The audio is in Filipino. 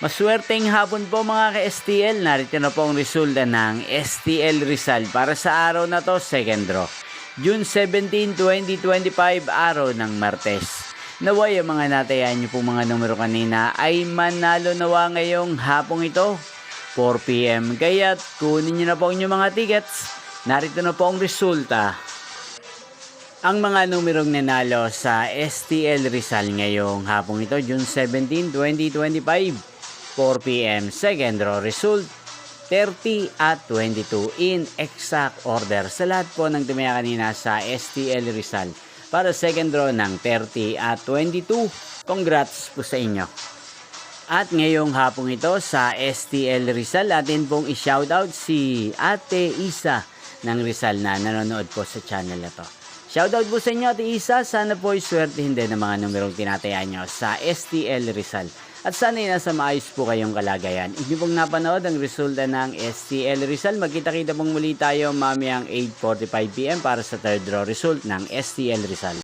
Maswerteng hapon po mga ka-STL. Narito na po ang resulta ng STL Rizal para sa araw na to, second draw. June 17, 2025, araw ng Martes. Naway ang mga natayan niyo po mga numero kanina ay manalo nawa ngayong hapong ito, 4 PM. Kaya't kunin niyo na po ang inyong mga tickets. Narito na po ang resulta. Ang mga numerong nanalo sa STL Rizal ngayong hapong ito, June 17, 2025, 4 PM, second draw result, 30 at 22 in exact order sa lahat po ng tumaya kanina sa STL Rizal para second draw ng 30 at 22. Congrats po sa inyo. At ngayong hapong ito sa STL Rizal, atin pong i-shoutout si Ate Isa ng Rizal na nanonood po sa channel na to. Shoutout po sa inyo Ate Isa, sana po iswertihin din ng mga numerong tinatayaan nyo sa STL Rizal. At sana nasa maayos po kayong kalagayan. Inyo pong napanood ang resulta ng STL Rizal. Magkita-kita pong muli tayo mamayang 8:45 PM para sa third draw result ng STL Rizal.